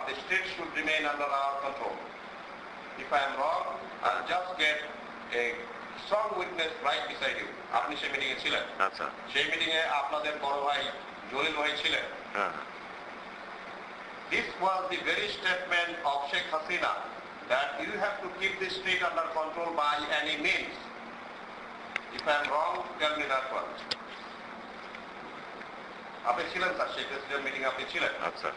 the state should remain under our control. If I am wrong, I'll just get a strong witness right beside you. আপনি সেই meeting এ ছিলেন? আচ্ছা। সেই meeting এ আপনাদের বড় ভাই জলিল ভাই ছিলেন। This was the very statement of Sheikh Hasina that you have to keep the state under control by any means. If I am wrong, tell me that one. আপনি ছিলেন স্যার, সেই প্রেসিডেন্ট মিটিং আপনি ছিলেন? আচ্ছা।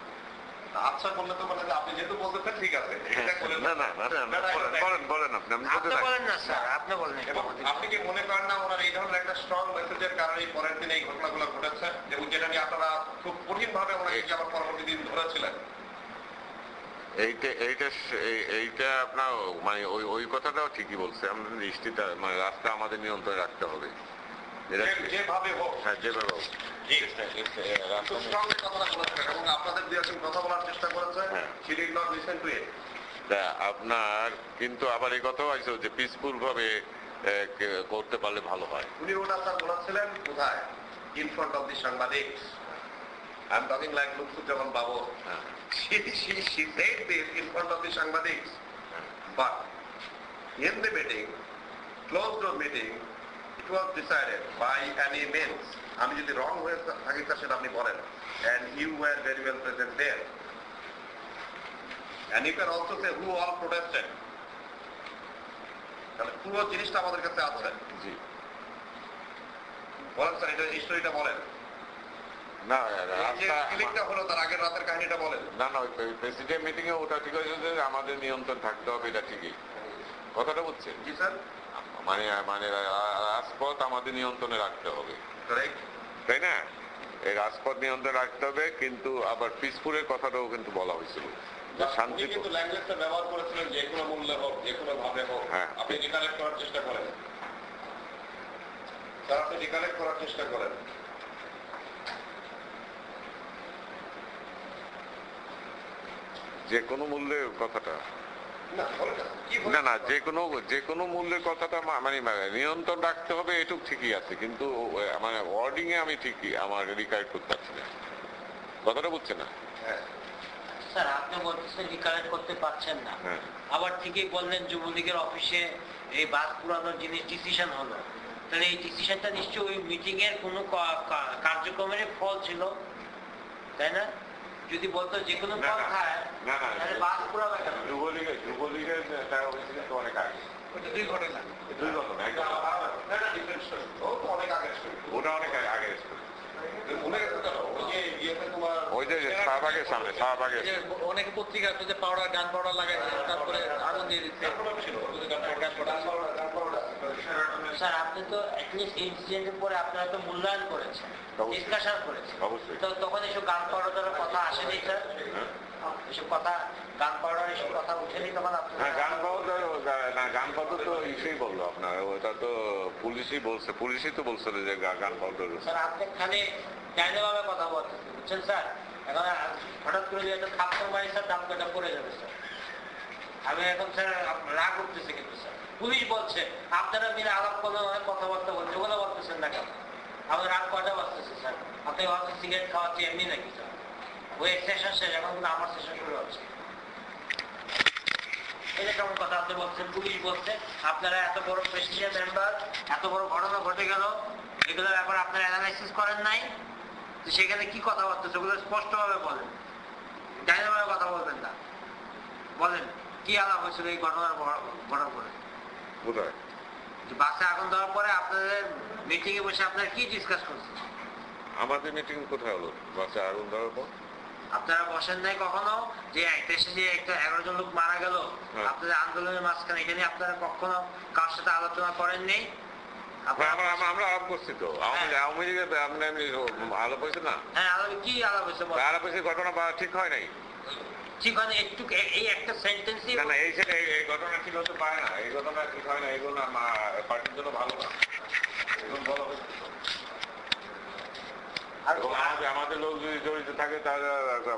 আচ্ছা বললে তো মানে আপনি যেহেতু বলতেছেন ঠিক আছে। আপনি কি মনে করেন না ওনার এই ধরনের একটা স্ট্রং মেসেজের কারণে পরের দিন এই ঘটনাগুলো ঘটেছে এবং যেটা নিয়ে আপনারা খুব কঠিন ভাবে ওনাকে আবার পরবর্তী দিন ধরেছিলেন? এইটা আপনার মানে ওই কথাটাও ঠিকই বলছে। আমাদের দৃষ্টিটা মানে রাস্তা আমাদের নিয়ন্ত্রণে রাখতে হবে, যেভাবে হোক। হ্যাঁ, যেভাবে হোক। আপনার কিন্তু আবার এই কথাও আছে যে পিসফুল ভাবে করতে পারলে ভালো হয়। উনি ওটা স্যার বলেছিলেন কোথায়? ইন ফ্রন্ট অফ দি সাংবাদিকস। I am talking like Lutfuzzaman Babu. She said this in front of the সাংবাদিকস, but in the meeting, closed door meeting, it was decided by any means. আমি যদি রং হয়ে থাকি স্যার সেটা আপনি বলেন, and you were very well present there, and you can also say who all protested. তাহলে পুরো জিনিসটা আমাদের কাছে আছে। জি বলেন স্যার, এটা হিস্টোরিটা বলেন। না হলো তার আগের রাতের কাহিনীটা বলেন। না না, ওই প্রেসিডেন্ট মিটিং এ ওটা ঠিক হয়েছে যে আমাদের নিয়ন্ত্রণ থাকতে হবে, এটা ঠিকই কথাটা বুঝছেন? জি স্যার। মানে মানে রাজপথ আমাদের নিয়ন্ত্রণে রাখতে হবে, তাই না? এই রাজপথ নিয়ন্ত্রণে রাখতে হবে, কিন্তু আবার পিসফুলের কথাটাও কিন্তু বলা হয়েছিল যে শান্তি। কিন্তু ল্যাঙ্গুয়েজটা ব্যবহার করেছিলেন যে কোনো মূল্যে হোক, যে কোনো ভাবে হোক। আপনি রিকালেক্ট করার চেষ্টা করেন স্যার, আপনি রিকালেক্ট করার চেষ্টা করেন। যে কোনো মূল্যের কথাটা না না, যে কোনো মূল্যের কথাটা মানে নিয়ন্ত্রণ রাখতে হবে, এটুক ঠিকই আছে, কিন্তু মানে ওয়ার্ডিং এ আমি ঠিকই আমার রিকালেক্ট করতে পারছি না। কথাটা বুঝছে না স্যার? আপনি বলতেছেন রিকালেক্ট করতে পারছেন না, আবার ঠিকই বললেন যুবলীগের অফিসে এই বাস পুরানোর জিনিস ডিসিশন হলো, তাহলে এই ডিসিশনটা নিশ্চয়ই ওই মিটিং এর কোনো কার্যক্রমের ফল ছিল, তাই না? যদি বলতো যে কোনো ফল খায় তাহলে বাস পুরাবে কেন? যুবলীগের হয়েছিল অনেক আগে, দুই ঘটনা অনেক আগে, ওটা অনেক আগে ওই যে শাহবাগের সামনে, শাহবাগের অনেকে পত্রিকা আছে যে পাউডার গান পাউডার লাগাই তারপরে আগুন দিয়ে দিচ্ছে। স্যার আপনি তো অ্যাটলিস্ট ইনসিডেন্টের পরে আপনারা তো মূল্যায়ন করেছেন, ডিসকাশন করেছেন, তো তখন এসব গান পাউডার দ্বারা কথা আসেনি স্যার? এসব কথা গান পাউডার এসব কথা উঠেনি তখন? গান পাউডার তো ইসেই বললো আপনার, ওটা তো পুলিশই বলছে, পুলিশই তো বলছিল যে গান পাউডার। স্যার আপনি খালি ডাইনে ভাবে কথা বলছেন, বুঝছেন স্যার? এখন হঠাৎ করে যদি একটা থাপ্পড় মারি স্যার, দামটা পড়ে যাবে স্যার। আমি এখন স্যার রাগ উঠতেছে, কিন্তু স্যার পুলিশ বলছে আপনারা মিলে আলাপ করলে অনেক কথাবার্তা বলছে, ওগুলো বলতেছেন না কেন? আমাদের রাগ কয়টা বাজতেছে স্যার? আপনি ভাবছেন সিগারেট খাওয়াচ্ছি এমনি নাকি স্যার? ওই সেশন শেষ, এখন কিন্তু আমার সেশন শুরু হচ্ছে। এটা কেমন কথা? আপনি বলছেন পুলিশ বলছে আপনারা এত বড় প্রেসিডেন্ট মেম্বার, এত বড় ঘটনা ঘটে গেল, এগুলোর ব্যাপারে আপনারা অ্যানালাইসিস করেন নাই, সেখানে কি কথাবার্তা সেগুলো স্পষ্ট ভাবে বলেন, ডাইনাভাবে কথা বলবেন না। বলেন কি আলাপ হয়েছিল এই ঘটনার ঘটার পরে? বাসে আগুন দেওয়ার পরে আপনাদের মিটিং এ বসে আপনারা কি ডিসকাস করছেন? আমাদের মিটিং কোথায় হলো বাসে আগুন দেওয়ার পর? আপনারা বসেন নাই কখনো যে দেশে যে একটা 11 জন লোক মারা গেল আপনাদের আন্দোলনের মাঝখানে, এটা নিয়ে আপনারা কখনো কার সাথে আলোচনা করেননি? আমরা আলাপ করছি তো, আওয়ামী লীগের আলাপ হয়েছে না? হ্যাঁ, আলাপ কি আলাপ হয়েছে? আলাপ হয়েছে, ঘটনা ঠিক হয় নাই, ঠিক হয় না, একটু এই একটা সেন্টেন্সই না, এই ঘটনা ঠিক হতে পারে না, এই ঘটনা ঠিক হয় না, এগুলো পার্টির জন্য ভালো না, এগুলো বলা হয়েছে। এবং আমাদের লোক যদি জড়িত থাকে তাহলে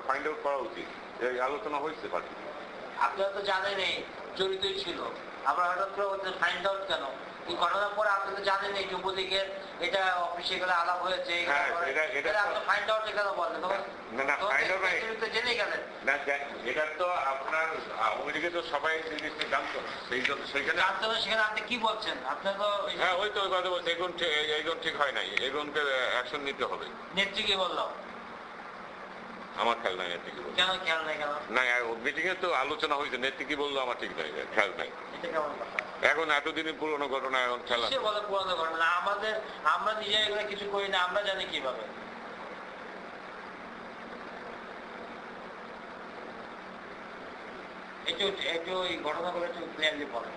ফাইন্ড আউট করা উচিত, এই আলোচনা হয়েছে পার্টি। আপনারা তো জানেনই জড়িতই ছিল, আমরা হঠাৎ করে ফাইন্ড আউট কেন? এই ঘটনার পরে আপনি তো জানেন এই যুবলীগের এটা অফিসে গেলে আলাপ হয়েছে, ফাইন্ড আউট কেন বলেন? জেনে গেলেন এটা তো আপনার আওয়ামী লীগে তো সবাই জিনিসটা জানতো না, সেইখানে জানতে হবে, সেখানে আপনি কি বলছেন? আপনার তো হ্যাঁ ওই তো ওই কথা বলছে, এগুন ঠিক হয় নাই, এগুনকে অ্যাকশন নিতে হবে। নেত্রী কি বললো? আমার খেয়াল নাই নেত্রী কি বললো। কেন খেয়াল নাই? কেন না মিটিং এ তো আলোচনা হয়েছে, নেত্রী কি বললো আমার ঠিক নাই, খেয়াল নাই। এটা কেমন কথা? এখন এতদিনের পুরনো ঘটনা এখন খেলা সে বলে পুরনো ঘটনা, আমরা নিজে এগুলো কিছু করি না, আমরা জানি কিভাবে। একটু এই ঘটনাগুলো একটু ক্লিয়ারলি বলেন।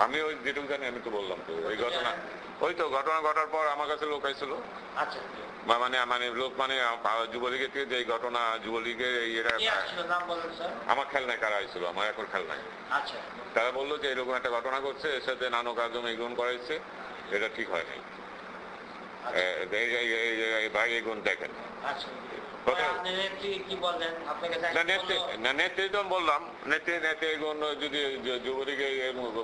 আমি ওই যেটুকু জানি আমি তো বললাম তো ওই ঘটনা, ওই তো ঘটনা ঘটার পর আমার কাছে লোক আইছিল। আচ্ছা, মানে লোক মানে যুবলীগের থেকে যে ঘটনা, যুবলীগের নাম বলেন স্যার। আমার খেয়াল নাই কারা আইছিল, আমার এখন খেয়াল নাই। আচ্ছা, তারা বললো যে এরকম একটা ঘটনা করছে, এর সাথে নানক আজম এগুন করাইছে, এটা ঠিক হয় নাই, ভাই এগুন দেখেন। আচ্ছা, কি বললেন? নেত্রী তো বললাম, নেত্রী এগুন যদি যুবলীগে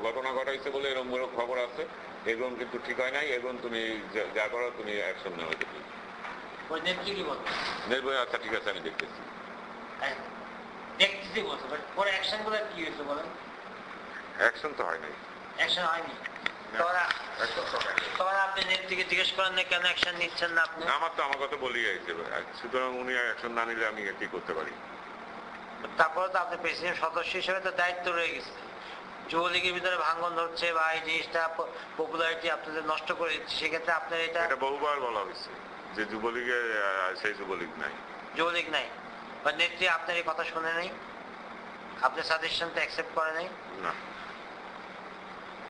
ঘটনা ঘটাইছে বলে এরকম খবর আছে, এগুন কিন্তু ঠিক হয় নাই, এগুন তুমি যা করো তুমি অ্যাকশন নেওয়া হইতে। নেত্রী কি বলবেন? নেত্রী আচ্ছা ঠিক আছে আমি দেখতেছি। দেখতেছি বলছে, বাট পরে অ্যাকশন গুলো কি হয়েছে বলেন? অ্যাকশন তো হয় নাই। অ্যাকশন হয়নি। তখন আপনি নেত্রীকে জিজ্ঞেস করেন না কেন অ্যাকশন নিচ্ছেন না আপনি? আমার তো আমার কথা বলেই আইছে, সুতরাং উনি অ্যাকশন না নিলে আমি কি করতে পারি? তারপরে তো আপনি প্রেসিডেন্ট সদস্য হিসেবে তো দায়িত্ব রয়ে গেছে। যুবলীগের ভিতরে ভাঙন ধরছে বা এই জিনিসটা পপুলারিটি আপনাদের নষ্ট করে দিচ্ছে, সেক্ষেত্রে আপনার এটা বহুবার বলা হয়েছে যে যুবলীগে সেই যুবলীগ নাই, যুবলীগ নাই, বা নেত্রী আপনার এই কথা শুনে নাই, আপনার সাজেশনটা অ্যাকসেপ্ট করে নাই। না।